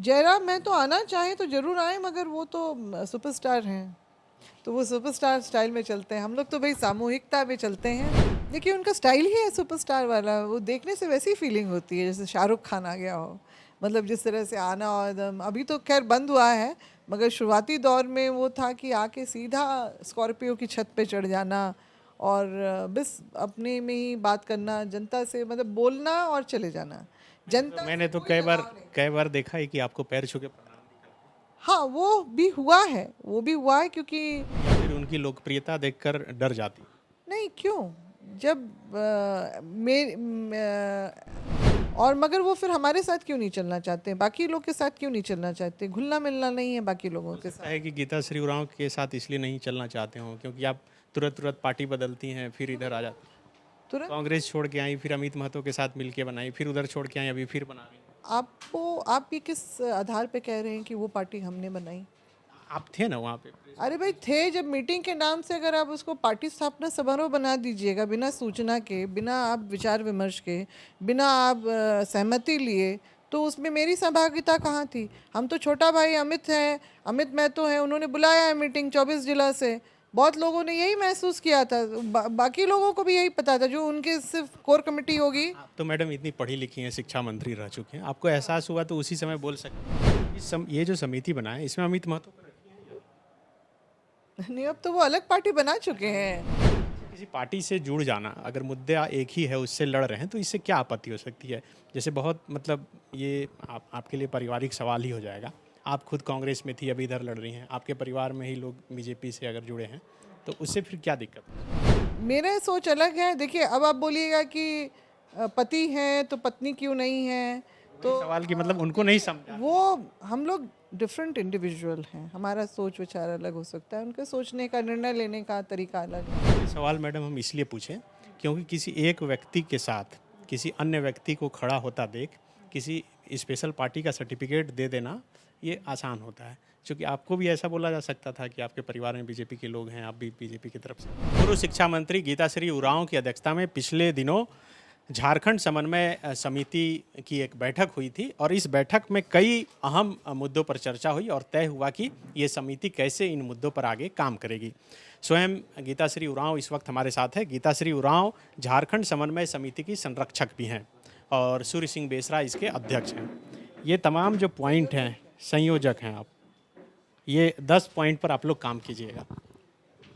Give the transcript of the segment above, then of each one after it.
जयराम मैं तो आना चाहे तो ज़रूर आए, मगर वो तो सुपरस्टार हैं, तो वो सुपरस्टार स्टाइल में चलते हैं। हम लोग तो भाई सामूहिकता में चलते हैं। देखिए उनका स्टाइल ही है सुपरस्टार वाला, वो देखने से वैसी फीलिंग होती है जैसे शाहरुख खान आ गया हो। मतलब जिस तरह से आना, और एकदम अभी तो खैर बंद हुआ है, मगर शुरुआती दौर में वो था कि आके सीधा स्कॉर्पियो की छत पे चढ़ जाना और बस अपने में ही बात करना, जनता से मतलब बोलना और चले जाना। जनता से मैंने तो कोई लगाव नहीं। कई बार देखा है कि आपको पैर छू के प्रणाम हाँ वो भी हुआ है, वो भी हुआ है क्योंकि या फिर उनकी लोकप्रियता देखकर डर जाती। नहीं क्यों, जब और मगर वो फिर हमारे साथ क्यों नहीं चलना चाहते, बाकी लोग के साथ क्यों नहीं चलना चाहते, घुलना मिलना नहीं है बाकी लोगों के लगता साथ। है कि गीता श्री उरांव के साथ इसलिए नहीं चलना चाहते हो क्योंकि आप तुरंत तुरंत पार्टी बदलती हैं फिर इधर आ जाती हैं। तुरंत कांग्रेस छोड़ के आई, फिर अमित महतो के साथ मिलके बनाई, फिर उधर छोड़ के आई, अभी फिर बना रही हैं। आपको, आप ये किस आधार पे कह रहे हैं कि वो पार्टी हमने बनाई? आप थे ना वहाँ पे। अरे भाई थे, जब मीटिंग के नाम से अगर आप उसको पार्टी स्थापना समारोह बना दीजिएगा बिना सूचना के, बिना आप विचार विमर्श के, बिना आप सहमति लिए, तो उसमें मेरी सहभागिता कहाँ थी? हम तो छोटा भाई अमित हैं, अमित महतो हैं, उन्होंने बुलाया है मीटिंग 24 जिला से। बहुत लोगों ने यही महसूस किया था, बाकी लोगों को भी यही पता था, जो उनके सिर्फ कोर कमेटी होगी। आप तो मैडम इतनी पढ़ी लिखी हैं, शिक्षा मंत्री रह चुके हैं, आपको एहसास हुआ तो उसी समय बोल सकते हैं। ये जो समिति बना है इसमें अमित महतो को नहीं, अब तो वो अलग पार्टी बना चुके हैं। किसी पार्टी से जुड़ जाना, अगर मुद्दा एक ही है उससे लड़ रहे हैं तो इससे क्या आपत्ति हो सकती है? जैसे बहुत मतलब ये आपके लिए पारिवारिक सवाल ही हो जाएगा। आप खुद कांग्रेस में थी, अभी इधर लड़ रही हैं, आपके परिवार में ही लोग बीजेपी से अगर जुड़े हैं तो उससे फिर क्या दिक्कत है? मेरा सोच अलग है। देखिए अब आप बोलिएगा कि पति हैं तो पत्नी क्यों नहीं है, वही तो सवाल की मतलब उनको नहीं समझा। वो हम लोग डिफरेंट इंडिविजुअल हैं, हमारा सोच विचार अलग हो सकता है, उनके सोचने का, निर्णय लेने का तरीका अलग है। ये सवाल मैडम हम इसलिए पूछें क्योंकि किसी एक व्यक्ति के साथ किसी अन्य व्यक्ति को खड़ा होता देख किसी स्पेशल पार्टी का सर्टिफिकेट दे देना ये आसान होता है, क्योंकि आपको भी ऐसा बोला जा सकता था कि आपके परिवार में बीजेपी के लोग हैं, आप भी बीजेपी की तरफ से। पूर्व शिक्षा मंत्री गीताश्री उरांव की अध्यक्षता में पिछले दिनों झारखंड समन्वय समिति की एक बैठक हुई थी और इस बैठक में कई अहम मुद्दों पर चर्चा हुई और तय हुआ कि ये समिति कैसे इन मुद्दों पर आगे काम करेगी। स्वयं गीताश्री उरांव इस वक्त हमारे साथ है। गीताश्री उरांव झारखंड समन्वय समिति की संरक्षक भी हैं और सूर्य सिंह बेसरा इसके अध्यक्ष हैं। ये तमाम जो पॉइंट हैं, संयोजक हैं आप, ये 10 पॉइंट पर आप लोग काम कीजिएगा।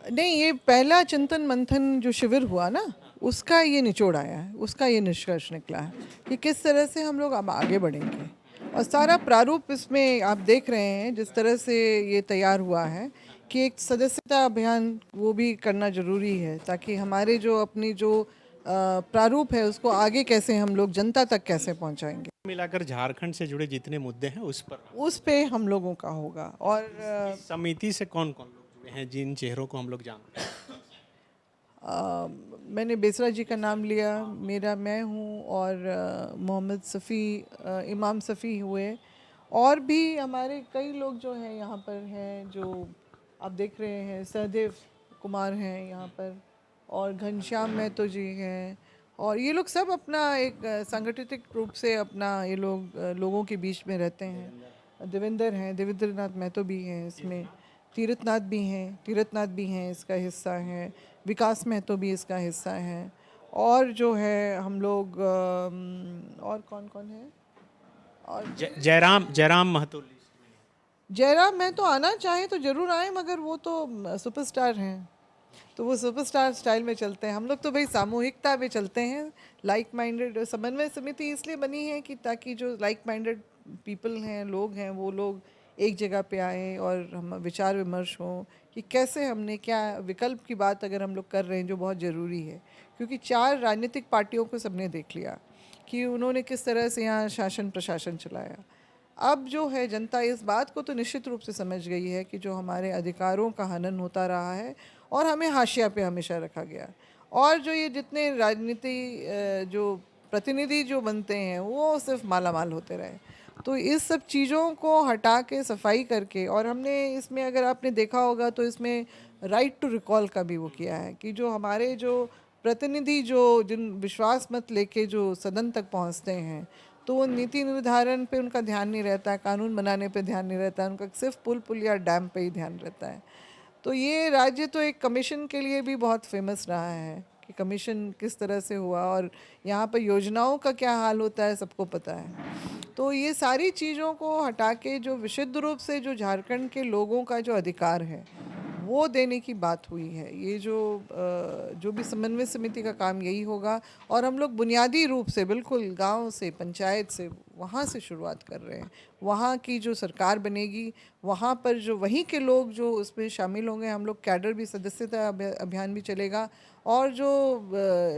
नहीं, ये पहला चिंतन मंथन जो शिविर हुआ ना, उसका ये निचोड़ आया है, उसका ये निष्कर्ष निकला है कि किस तरह से हम लोग अब आगे बढ़ेंगे। और सारा प्रारूप इसमें आप देख रहे हैं जिस तरह से ये तैयार हुआ है कि एक सदस्यता अभियान वो भी करना ज़रूरी है, ताकि हमारे जो अपनी जो प्रारूप है उसको आगे कैसे हम लोग जनता तक कैसे पहुंचाएंगे, मिलाकर झारखंड से जुड़े जितने मुद्दे हैं उस पर उस पे हम लोगों का होगा। और इस समिति से कौन कौन लोग जुड़े हैं जिन चेहरों को हम लोग जानते हैं? मैंने बेसरा जी का नाम लिया, मेरा मैं हूँ, और मोहम्मद सफ़ी, इमाम सफ़ी हुए, और भी हमारे कई लोग जो हैं यहाँ पर हैं, जो आप देख रहे हैं, सहदेव कुमार हैं यहाँ पर, और घनश्याम महतो जी हैं, और ये लोग सब अपना एक संगठित रूप से अपना ये लोग लोगों के बीच में रहते हैं। देवेंद्र हैं, देवेंद्र नाथ महतो भी हैं इसमें, तीरथनाथ भी हैं इसका हिस्सा हैं, विकास महतो भी इसका हिस्सा हैं, और जो है हम लोग और कौन कौन है, और जयराम महतो। जयराम मैं तो आना चाहे तो ज़रूर आए, मगर वो तो सुपरस्टार हैं, तो वो सुपरस्टार स्टाइल में चलते हैं। हम लोग तो भाई सामूहिकता में चलते हैं। लाइक माइंडेड समन्वय समिति इसलिए बनी है कि ताकि जो लाइक माइंडेड पीपल हैं, लोग हैं, वो लोग एक जगह पे आए और हम विचार विमर्श हो कि कैसे हमने क्या विकल्प की बात अगर हम लोग कर रहे हैं, जो बहुत ज़रूरी है, क्योंकि 4 राजनीतिक पार्टियों को सबने देख लिया कि उन्होंने किस तरह से यहाँ शासन प्रशासन चलाया। अब जो है जनता इस बात को तो निश्चित रूप से समझ गई है कि जो हमारे अधिकारों का हनन होता रहा है और हमें हाशिया पे हमेशा रखा गया, और जो ये जितने राजनीति जो प्रतिनिधि जो बनते हैं वो सिर्फ माला माल होते रहे, तो इस सब चीज़ों को हटा के सफाई करके, और हमने इसमें अगर आपने देखा होगा तो इसमें राइट टू रिकॉल का भी वो किया है कि जो हमारे जो प्रतिनिधि जो जिन विश्वास मत लेके जो सदन तक पहुंचते हैं, तो वो नीति निर्धारण पे उनका ध्यान नहीं रहता है, कानून बनाने पे ध्यान नहीं रहता है, उनका सिर्फ पुल पुल या डैम पे ही ध्यान रहता है। तो ये राज्य तो एक कमीशन के लिए भी बहुत फेमस रहा है कि कमीशन किस तरह से हुआ और यहाँ पर योजनाओं का क्या हाल होता है सबको पता है। तो ये सारी चीज़ों को हटा के जो विशुद्ध रूप से जो झारखंड के लोगों का जो अधिकार है वो देने की बात हुई है। ये जो भी समन्वय समिति का काम यही होगा और हम लोग बुनियादी रूप से बिल्कुल गांव से, पंचायत से, वहाँ से शुरुआत कर रहे हैं। वहाँ की जो सरकार बनेगी वहाँ पर जो वहीं के लोग जो उसमें शामिल होंगे, हम लोग कैडर भी, सदस्यता अभियान भी चलेगा और जो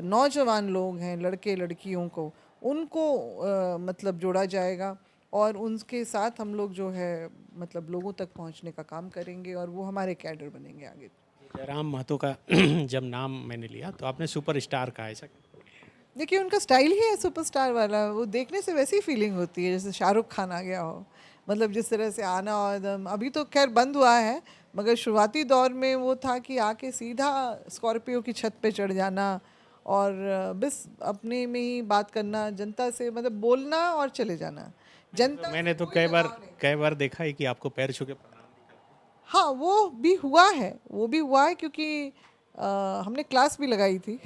नौजवान लोग हैं, लड़के लड़कियों को, उनको मतलब जोड़ा जाएगा और उनके साथ हम लोग जो है मतलब लोगों तक पहुंचने का काम करेंगे और वो हमारे कैडर बनेंगे आगे। जयराम महतो का जब नाम मैंने लिया तो आपने सुपरस्टार कहा, ऐसा क्यों? देखिए उनका स्टाइल ही है सुपरस्टार वाला, वो देखने से वैसी फीलिंग होती है जैसे शाहरुख खान आ गया हो, मतलब जिस तरह से आना और एकदम, अभी तो खैर बंद हुआ है मगर शुरुआती दौर में वो था कि आके सीधा स्कॉर्पियो की छत पे चढ़ जाना और बस अपने में ही बात करना, जनता से मतलब बोलना और चले जाना। जनता मैंने से तो कोई लगाव नहीं। कई बार देखा है कि आपको पैर छू के प्रणाम भी करते हाँ वो भी हुआ है, वो भी हुआ है क्योंकि हमने क्लास भी लगाई थी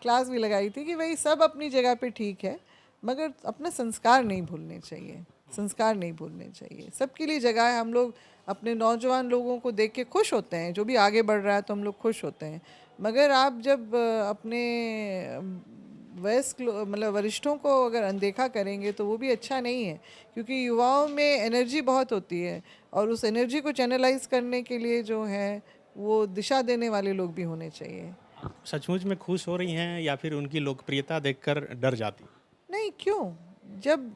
क्लास भी लगाई थी कि भाई सब अपनी जगह पे ठीक है मगर अपने संस्कार नहीं भूलने चाहिए, संस्कार नहीं भूलने चाहिए। सबके लिए जगह है, हम लोग अपने नौजवान लोगों को देख के खुश होते हैं, जो भी आगे बढ़ रहा है तो हम लोग खुश होते हैं। मगर आप जब अपने वयस्क मतलब वरिष्ठों को अगर अनदेखा करेंगे तो वो भी अच्छा नहीं है, क्योंकि युवाओं में एनर्जी बहुत होती है और उस एनर्जी को चैनलाइज करने के लिए जो है वो दिशा देने वाले लोग भी होने चाहिए। हैं। आप सचमुच में खुश हो रही हैं या फिर उनकी लोकप्रियता देखकर डर जाती? नहीं क्यों, जब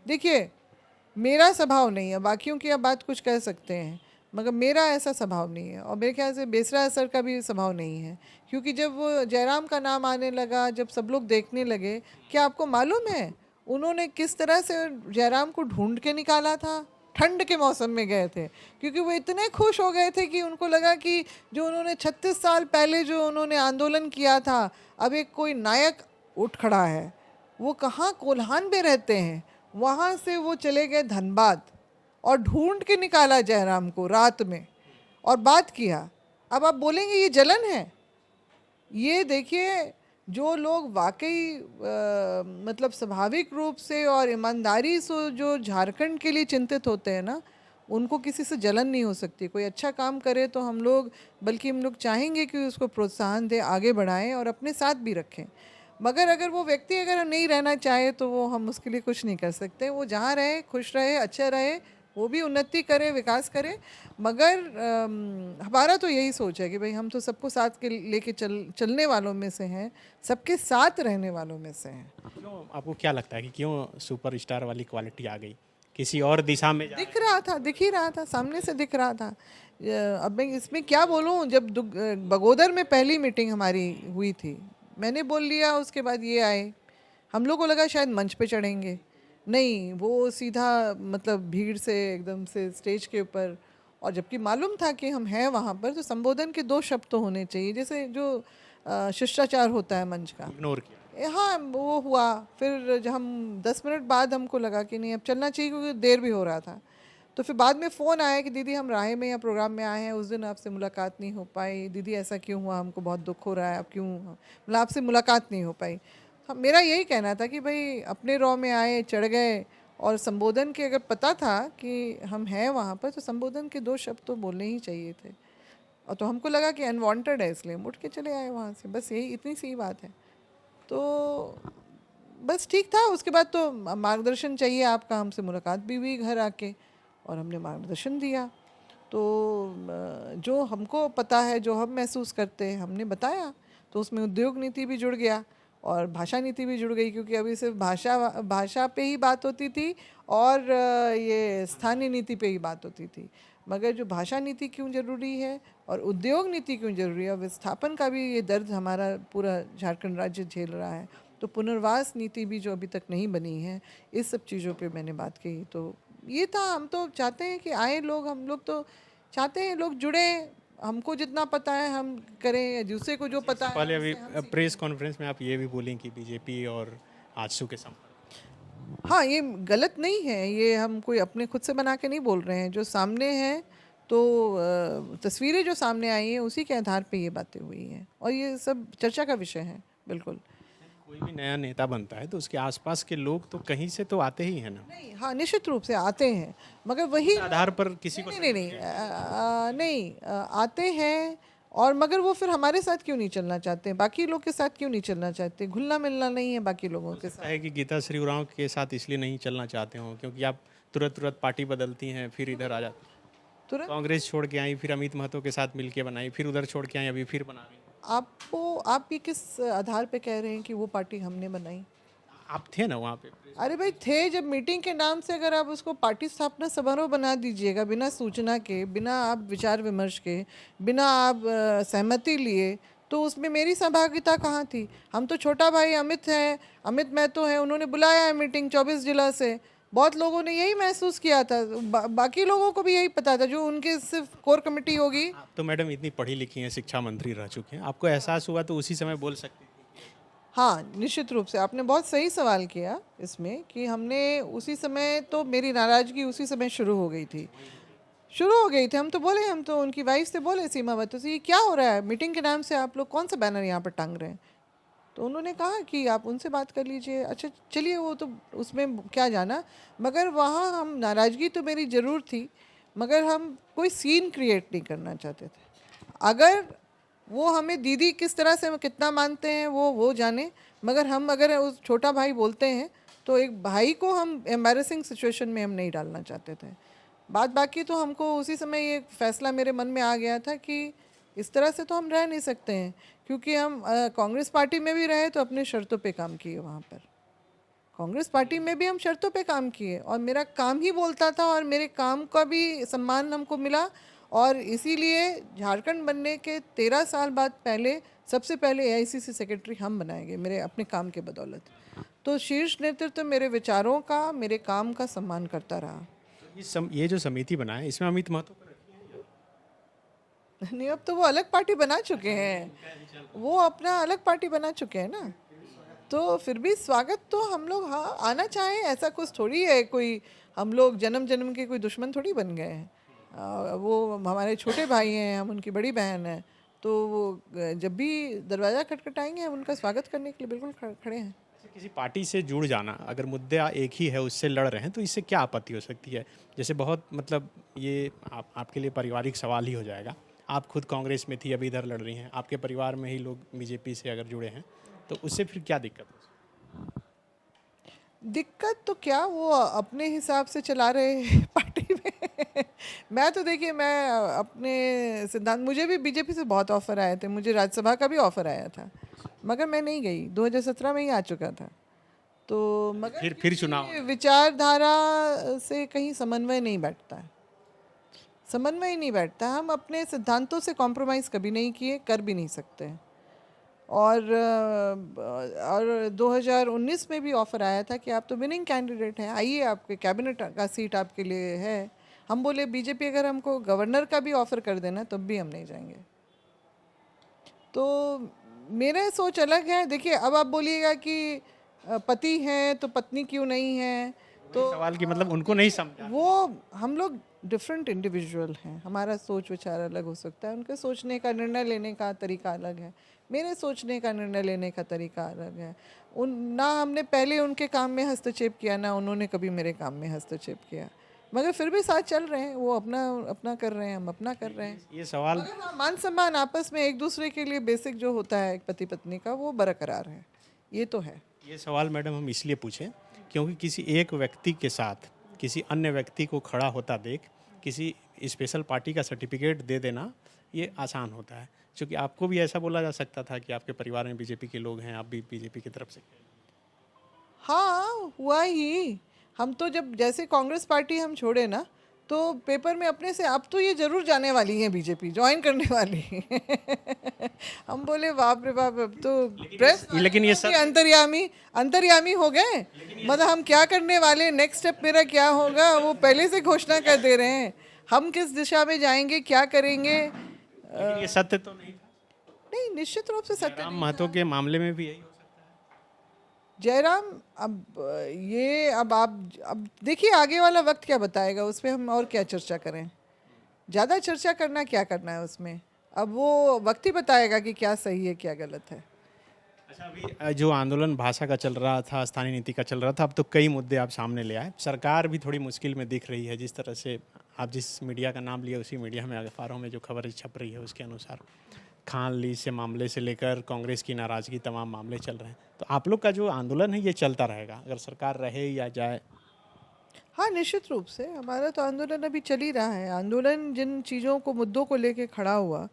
देखिए मेरा स्वभाव नहीं है, बाकियों की आप बात कुछ कह सकते हैं मगर मेरा ऐसा स्वभाव नहीं है और मेरे ख्याल से बेसरा सर का भी स्वभाव नहीं है। क्योंकि जब वो जयराम का नाम आने लगा, जब सब लोग देखने लगे, क्या आपको मालूम है उन्होंने किस तरह से जयराम को ढूंढ के निकाला था? ठंड के मौसम में गए थे क्योंकि वो इतने खुश हो गए थे कि उनको लगा कि जो उन्होंने 36 साल पहले जो उन्होंने आंदोलन किया था अब एक कोई नायक उठ खड़ा है। वो कहाँ, कोल्हान में रहते हैं, वहाँ से वो चले गए धनबाद और ढूंढ के निकाला जयराम को रात में और बात किया। अब आप बोलेंगे ये जलन है? ये देखिए जो लोग वाकई मतलब स्वाभाविक रूप से और ईमानदारी से जो झारखंड के लिए चिंतित होते हैं ना, उनको किसी से जलन नहीं हो सकती। कोई अच्छा काम करे तो हम लोग, बल्कि हम लोग चाहेंगे कि उसको प्रोत्साहन दें, आगे बढ़ाएं और अपने साथ भी रखें। मगर अगर वो व्यक्ति अगर नहीं रहना चाहे तो वो हम उसके लिए कुछ नहीं कर सकते। वो जहाँ रहे, खुश रहे, अच्छा रहे, वो भी उन्नति करे, विकास करे। मगर हमारा तो यही सोच है कि भाई हम तो सबको साथ के लेके चलने वालों में से हैं, सबके साथ रहने वालों में से हैं। क्यों, आपको क्या लगता है कि क्यों सुपरस्टार वाली क्वालिटी आ गई? किसी और दिशा में दिख रहा था, दिख ही रहा था, सामने से दिख रहा था। अब मैं इसमें क्या बोलूँ, जब बगोदर में पहली मीटिंग हमारी हुई थी, मैंने बोल लिया, उसके बाद ये आए, हम लोग को लगा शायद मंच पे चढ़ेंगे, नहीं वो सीधा मतलब भीड़ से एकदम से स्टेज के ऊपर। और जबकि मालूम था कि हम हैं वहाँ पर, तो संबोधन के 2 शब्द तो होने चाहिए, जैसे जो शिष्टाचार होता है मंच का। इग्नोर किया? हाँ वो हुआ। फिर जब हम 10 मिनट बाद हमको लगा कि नहीं अब चलना चाहिए क्योंकि देर भी हो रहा था, तो फिर बाद में फ़ोन आया कि दीदी हम राह में या प्रोग्राम में आए हैं, उस दिन आपसे मुलाकात नहीं हो पाई, दीदी ऐसा क्यों हुआ, हमको बहुत दुख हो रहा है, अब क्यों मतलब आपसे मुलाकात नहीं हो पाई। हाँ, मेरा यही कहना था कि भाई अपने रॉ में आए, चढ़ गए और संबोधन के अगर पता था कि हम हैं वहाँ पर तो संबोधन के 2 शब्द तो बोलने ही चाहिए थे। और तो हमको लगा कि अनवांटेड है इसलिए हम उठ के चले आए वहाँ से, बस यही इतनी सी बात है। तो बस ठीक था। उसके बाद तो मार्गदर्शन चाहिए आपका, हमसे मुलाकात भी हुई घर आके और हमने मार्गदर्शन दिया। तो जो हमको पता है, जो हम महसूस करते हैं, हमने बताया। तो उसमें उद्योग नीति भी जुड़ गया और भाषा नीति भी जुड़ गई, क्योंकि अभी सिर्फ भाषा पे ही बात होती थी और ये स्थानीय नीति पे ही बात होती थी। मगर जो भाषा नीति क्यों ज़रूरी है और उद्योग नीति क्यों ज़रूरी है और विस्थापन का भी ये दर्द हमारा पूरा झारखंड राज्य झेल रहा है, तो पुनर्वास नीति भी जो अभी तक नहीं बनी है, इस सब चीज़ों पे मैंने बात की। तो ये था, हम तो चाहते हैं कि आए लोग, हम लोग तो चाहते हैं लोग जुड़ें, हमको जितना पता है हम करें, या दूसरे को जो पता है पहले अभी प्रेस कॉन्फ्रेंस में आप ये भी बोलें कि बीजेपी और आजसू के संपर्क। हाँ, ये गलत नहीं है, ये हम कोई अपने खुद से बना के नहीं बोल रहे हैं, जो सामने है तो तस्वीरें जो सामने आई हैं उसी के आधार पे ये बातें हुई हैं, और ये सब चर्चा का विषय है। बिल्कुल कोई भी नया नेता बनता है तो उसके आसपास के लोग तो कहीं से तो आते ही हैं ना, नहीं, हाँ निश्चित रूप से आते हैं, मगर वही इस आधार पर किसी को नहीं आते हैं, और मगर वो फिर हमारे साथ क्यों नहीं चलना चाहते, बाकी लोग के साथ क्यों नहीं चलना चाहते, घुलना मिलना नहीं है बाकी लोगों के साथ। है कि गीता श्री उरांव के साथ इसलिए नहीं चलना चाहते हो क्योंकि आप तुरंत तुरंत पार्टी बदलती हैं, फिर इधर आ जाती हैं, तुरंत कांग्रेस छोड़ के आई, फिर अमित महतो के साथ मिलके बनाई, फिर उधर छोड़ के आई, अभी फिर बना रही हैं। आप ये किस आधार पे कह रहे हैं कि वो पार्टी हमने बनाई? आप थे ना वहाँ पे। अरे भाई थे, जब मीटिंग के नाम से अगर आप उसको पार्टी स्थापना समारोह बना दीजिएगा बिना सूचना के, बिना आप विचार विमर्श के, बिना आप सहमति लिए, तो उसमें मेरी सहभागिता कहाँ थी? हम तो छोटा भाई अमित हैं, अमित महतो हैं, उन्होंने बुलाया है मीटिंग 24 जिला से, बहुत लोगों ने यही महसूस किया था, बाकी लोगों को भी यही पता था, जो उनके सिर्फ कोर कमेटी होगी। आप तो मैडम इतनी पढ़ी लिखी हैं, शिक्षा मंत्री रह चुके हैं, आपको एहसास हुआ तो उसी समय बोल सकती थी। हाँ निश्चित रूप से आपने बहुत सही सवाल किया इसमें, कि हमने उसी समय, तो मेरी नाराज़गी उसी समय शुरू हो गई थी, हम तो बोले, हम तो उनकी वाइफ से बोले, सीमा महतो से, ये क्या हो रहा है, मीटिंग के नाम से आप लोग कौन सा बैनर यहाँ पर टांग रहे हैं? तो उन्होंने कहा कि आप उनसे बात कर लीजिए। अच्छा चलिए, वो तो उसमें क्या जाना, मगर वहाँ हम, नाराज़गी तो मेरी ज़रूर थी, मगर हम कोई सीन क्रिएट नहीं करना चाहते थे। अगर वो हमें दीदी किस तरह से कितना मानते हैं वो जाने, मगर हम अगर उस छोटा भाई बोलते हैं तो एक भाई को हम एम्बैरेसिंग सिचुएशन में हम नहीं डालना चाहते थे। बाकी तो हमको उसी समय ये फैसला मेरे मन में आ गया था कि इस तरह से तो हम रह नहीं सकते हैं, क्योंकि हम कांग्रेस पार्टी में भी रहे तो अपने शर्तों पे काम किए, वहाँ पर कांग्रेस पार्टी में भी हम शर्तों पे काम किए, और मेरा काम ही बोलता था, और मेरे काम का भी सम्मान हमको मिला, और इसीलिए झारखंड बनने के 13 साल बाद सबसे पहले एआईसीसी सेक्रेटरी हम बनाएंगे, मेरे अपने काम के बदौलत। तो शीर्ष नेतृत्व मेरे विचारों का, मेरे काम का सम्मान करता रहा। ये जो समिति बना है इसमें अमित महतो को नहीं, अब तो वो अलग पार्टी बना चुके हैं, वो अपना अलग पार्टी बना चुके हैं ना, तो फिर भी स्वागत तो हम लोग, हाँ आना चाहें, ऐसा कुछ थोड़ी है, कोई हम लोग जन्म जन्म के कोई दुश्मन थोड़ी बन गए हैं। वो हमारे छोटे भाई हैं, हम उनकी बड़ी बहन हैं, तो वो जब भी दरवाज़ा खटखटाएंगे हम उनका स्वागत करने के लिए बिल्कुल खड़े हैं। किसी पार्टी से जुड़ जाना, अगर मुद्दा एक ही है उससे लड़ रहे हैं तो इससे क्या आपत्ति हो सकती है? जैसे बहुत मतलब ये आपके लिए पारिवारिक सवाल ही हो जाएगा, आप खुद कांग्रेस में थी, अभी इधर लड़ रही हैं, आपके परिवार में ही लोग बीजेपी से अगर जुड़े हैं तो उससे फिर क्या दिक्कत है? दिक्कत तो क्या, वो अपने हिसाब से चला रहे हैं पार्टी में। मैं तो देखिए, मैं अपने सिद्धांत, मुझे भी बीजेपी से बहुत ऑफ़र आए थे, मुझे राज्यसभा का भी ऑफ़र आया था, मगर मैं नहीं गई, 2017 में ही आ चुका था। तो मगर फिर चुनाव, विचारधारा से कहीं समन्वय नहीं बैठता है, समन्वय नहीं बैठता। हम अपने सिद्धांतों से कॉम्प्रोमाइज़ कभी नहीं किए, कर भी नहीं सकते हैं। और 2019 में भी ऑफ़र आया था कि आप तो विनिंग कैंडिडेट हैं, आइए, आपके कैबिनेट का सीट आपके लिए है। हम बोले बीजेपी अगर हमको गवर्नर का भी ऑफ़र कर देना तब भी हम नहीं जाएंगे। तो मेरा सोच अलग है। देखिए, अब आप बोलिएगा कि पति हैं तो पत्नी क्यों नहीं है, तो सवाल की मतलब उनको नहीं समझा, वो हम लोग डिफरेंट इंडिविजुअल हैं, हमारा सोच विचार अलग हो सकता है, उनके सोचने का, निर्णय लेने का तरीका अलग है, मेरे सोचने का, निर्णय लेने का तरीका अलग है। ना हमने पहले उनके काम में हस्तक्षेप किया, ना उन्होंने कभी मेरे काम में हस्तक्षेप किया, मगर फिर भी साथ चल रहे हैं, वो अपना कर रहे हैं, हम अपना कर रहे हैं। ये सवाल, मगर हाँ, मान सम्मान आपस में एक दूसरे के लिए बेसिक जो होता है एक पति पत्नी का, वो बरकरार है, ये तो है। ये सवाल मैडम हम इसलिए पूछें क्योंकि किसी एक व्यक्ति के साथ किसी अन्य व्यक्ति को खड़ा होता देख किसी स्पेशल पार्टी का सर्टिफिकेट दे देना ये आसान होता है, क्योंकि आपको भी ऐसा बोला जा सकता था कि आपके परिवार में बीजेपी के लोग हैं, आप भी बीजेपी की तरफ से। हाँ हुआ ही, हम तो जब जैसे कांग्रेस पार्टी हम छोड़े ना, तो पेपर में अपने से अब तो ये जरूर जाने वाली हैं, बीजेपी ज्वाइन करने वाली हैं। हम बोले बाप रे बाप, अब तो प्रेस, लेकिन ये सब अंतर्यामी हो गए, मतलब हम क्या करने वाले, नेक्स्ट स्टेप मेरा क्या होगा, वो पहले से घोषणा कर दे रहे हैं, हम किस दिशा में जाएंगे, क्या करेंगे, लेकिन ये सत्य तो नहीं था। नहीं, निश्चित रूप से सत्य राम नहीं महतो था। के मामले में भी यही हो सकता है। जयराम, अब आप अब देखिए आगे वाला वक्त क्या बताएगा, उस पर हम और क्या चर्चा करें। ज़्यादा चर्चा करना क्या करना है उसमें, अब वो वक्त ही बताएगा कि क्या सही है क्या गलत है। अच्छा, अभी जो आंदोलन भाषा का चल रहा था, स्थानीय नीति का चल रहा था, अब तो कई मुद्दे आप सामने ले आए। सरकार भी थोड़ी मुश्किल में दिख रही है, जिस तरह से आप जिस मीडिया का नाम लिए उसी मीडिया में, अखबारों में जो खबर छप रही है उसके अनुसार खान लीज से मामले से लेकर कांग्रेस की नाराज़गी तमाम मामले चल रहे हैं। तो आप लोग का जो आंदोलन है ये चलता रहेगा अगर सरकार रहे या जाए? हाँ, निश्चित रूप से हमारा तो आंदोलन अभी चल ही रहा है। आंदोलन जिन चीज़ों को, मुद्दों को लेके खड़ा हुआ,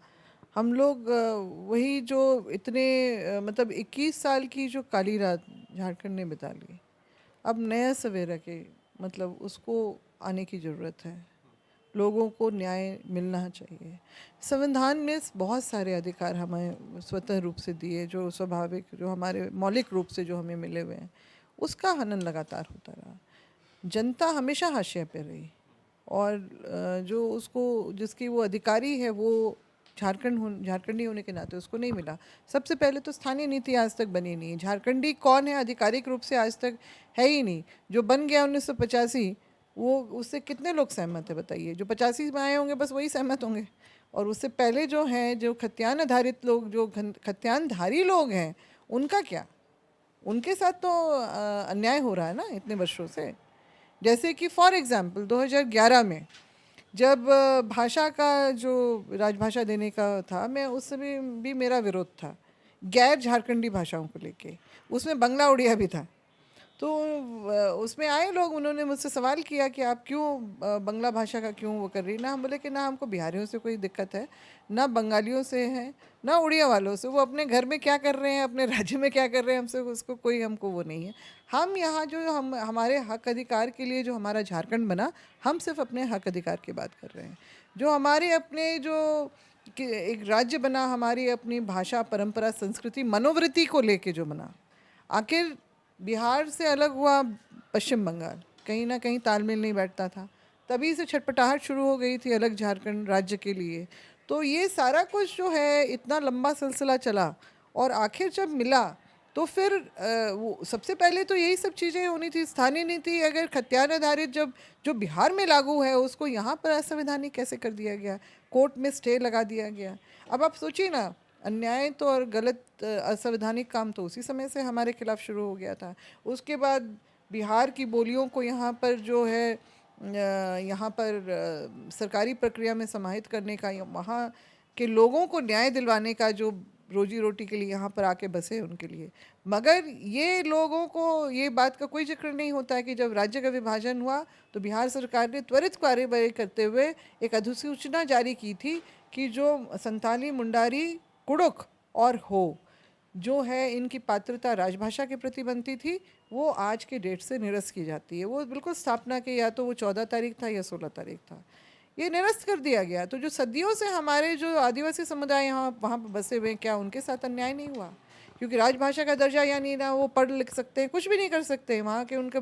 हम लोग वही जो इतने मतलब 21 साल की जो काली रात झारखंड ने बिता ली, अब नया सवेरा के मतलब उसको आने की ज़रूरत है। लोगों को न्याय मिलना चाहिए। संविधान ने बहुत सारे अधिकार हमें स्वतः रूप से दिए, जो स्वाभाविक, जो हमारे मौलिक रूप से जो हमें मिले हुए हैं, उसका हनन लगातार होता रहा। जनता हमेशा हाशिए पे रही, और जो उसको, जिसकी वो अधिकारी है, वो झारखंडी होने के नाते उसको नहीं मिला। सबसे पहले तो स्थानीय नीति आज तक बनी नहीं। झारखंडी कौन है आधिकारिक रूप से आज तक है ही नहीं। जो बन गया 1985, वो उससे कितने लोग सहमत है बताइए? जो 85 में आए होंगे बस वही सहमत होंगे। और उससे पहले जो हैं, जो खतियान आधारित लोग, जो खतियानधारी लोग हैं, उनका क्या? उनके साथ तो अन्याय हो रहा है ना इतने वर्षों से। जैसे कि फॉर एग्ज़ाम्पल 2011 में जब भाषा का जो राजभाषा देने का था, मैं उस समय भी मेरा विरोध था गैर झारखंडी भाषाओं को लेके। उसमें बंगला उड़िया भी था। तो उसमें आए लोग, उन्होंने मुझसे सवाल किया कि आप क्यों बंगला भाषा का क्यों वो कर रही ना। हम बोले कि ना हमको बिहारियों से कोई दिक्कत है, ना बंगालियों से है, ना उड़िया वालों से। वो अपने घर में क्या कर रहे हैं, अपने राज्य में क्या कर रहे हैं, हमसे उसको कोई, हमको वो नहीं है। हम यहाँ जो हम हमारे हक अधिकार के लिए जो हमारा झारखंड बना, हम सिर्फ अपने हक अधिकार की बात कर रहे हैं। जो हमारे अपने जो कि एक राज्य बना, हमारी अपनी भाषा, परंपरा, संस्कृति, मनोवृत्ति को लेके जो बना, आखिर बिहार से अलग हुआ पश्चिम बंगाल, कहीं ना कहीं तालमेल नहीं बैठता था। तभी से छटपटाहट शुरू हो गई थी अलग झारखंड राज्य के लिए। तो ये सारा कुछ जो है इतना लंबा सिलसिला चला, और आखिर जब मिला तो फिर वो सबसे पहले तो यही सब चीज़ें होनी थी। स्थानीय नीति अगर खतियान आधारित जब जो बिहार में लागू है, उसको यहाँ पर असंवैधानिक कैसे कर दिया गया, कोर्ट में स्टे लगा दिया गया। अब आप सोचिए ना, अन्याय तो और गलत असंवैधानिक काम तो उसी समय से हमारे खिलाफ शुरू हो गया था। उसके बाद बिहार की बोलियों को यहाँ पर जो है यहाँ पर सरकारी प्रक्रिया में समाहित करने का, वहाँ के लोगों को न्याय दिलवाने का, जो रोजी रोटी के लिए यहाँ पर आके बसे उनके लिए। मगर ये लोगों को ये बात का कोई जिक्र नहीं होता है कि जब राज्य का विभाजन हुआ तो बिहार सरकार ने त्वरित कार्यवाही करते हुए एक अधिसूचना जारी की थी कि जो संताली, मुंडारी, कुड़ुक और हो जो है, इनकी पात्रता राजभाषा के प्रति बनती थी, वो आज के डेट से निरस्त की जाती है। वो बिल्कुल स्थापना के, या तो वो 14 तारीख था या 16 तारीख था, ये निरस्त कर दिया गया। तो जो सदियों से हमारे जो आदिवासी समुदाय यहाँ वहाँ पर बसे हुए हैं, क्या उनके साथ अन्याय नहीं हुआ? क्योंकि राजभाषा का दर्जा, यानी ना वो पढ़ लिख सकते हैं, कुछ भी नहीं कर सकते वहाँ के, उनका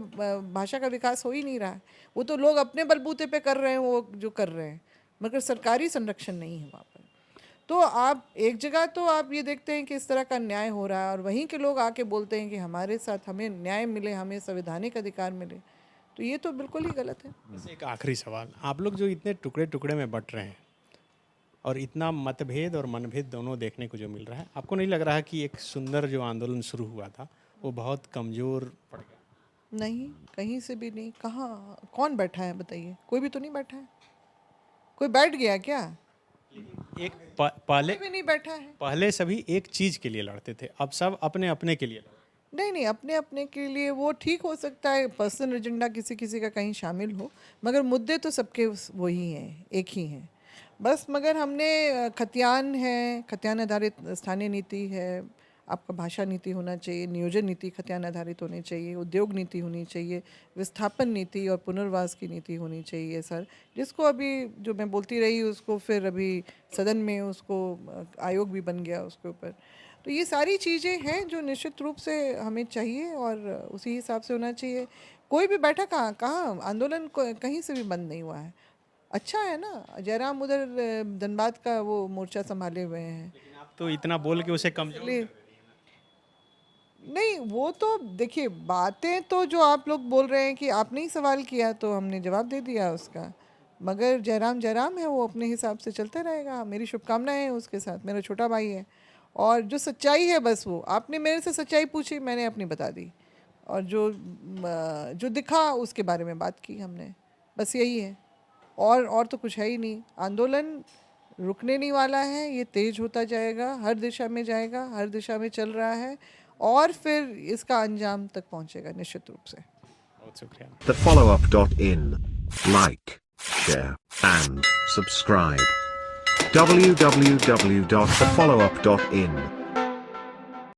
भाषा का विकास हो ही नहीं रहा है। वो तो लोग अपने बलबूते पे कर रहे हैं वो जो कर रहे हैं, मगर सरकारी संरक्षण नहीं है वहाँ पर। तो आप एक जगह तो आप ये देखते हैं कि इस तरह का न्याय हो रहा है, और वहीं के लोग आके बोलते हैं कि हमारे साथ, हमें न्याय मिले, हमें संवैधानिक अधिकार मिले। तो ये तो बिल्कुल ही गलत है। बस एक आखिरी सवाल, आप लोग जो इतने टुकड़े टुकड़े में बट रहे हैं और इतना मतभेद और मनभेद दोनों देखने को जो मिल रहा है, आपको नहीं लग रहा कि एक सुंदर जो आंदोलन शुरू हुआ था वो बहुत कमज़ोर पड़ गया? नहीं, कहीं से भी नहीं। कहाँ, कौन बैठा है बताइए? कोई भी तो नहीं बैठा है। कोई बैठ गया क्या? एक पहले कोई भी नहीं बैठा है। पहले सभी एक चीज़ के लिए लड़ते थे, अब सब अपने अपने के लिए लड़ते नहीं नहीं, अपने अपने के लिए वो ठीक हो सकता है, पर्सनल एजेंडा किसी किसी का कहीं शामिल हो, मगर मुद्दे तो सबके वही हैं, एक ही हैं बस। मगर हमने खतियान है, खतियान आधारित स्थानीय नीति है, आपका भाषा नीति होना चाहिए, नियोजन नीति खतियान आधारित होनी चाहिए, उद्योग नीति होनी चाहिए, विस्थापन नीति और पुनर्वास की नीति होनी चाहिए सर, जिसको अभी जो मैं बोलती रही उसको फिर अभी सदन में उसको आयोग भी बन गया उसके ऊपर। तो ये सारी चीज़ें हैं जो निश्चित रूप से हमें चाहिए, और उसी हिसाब से होना चाहिए। कोई भी बैठा कहाँ कहाँ आंदोलन कहीं से भी बंद नहीं हुआ है। अच्छा है ना, जयराम उधर धनबाद का वो मोर्चा संभाले हुए हैं। आप तो इतना बोल के उसे कमजोर इसलिए नहीं, वो तो देखिए, बातें तो जो आप लोग बोल रहे हैं कि आपने ही सवाल किया तो हमने जवाब दे दिया उसका, मगर जयराम जयराम है, वो अपने हिसाब से चलते रहेगा। मेरी शुभकामनाएं हैं उसके साथ, मेरा छोटा भाई है। और जो सच्चाई है बस वो आपने मेरे से सच्चाई पूछी, मैंने अपनी बता दी, और जो दिखा उसके बारे में बात की हमने, बस यही है। और तो कुछ है ही नहीं। आंदोलन रुकने नहीं वाला है, ये तेज होता जाएगा, हर दिशा में जाएगा, हर दिशा में चल रहा है, और फिर इसका अंजाम तक पहुंचेगा निश्चित रूप से। बहुत शुक्रिया। TheFollowUp.in. Like, share, and subscribe. www.thefollowup.in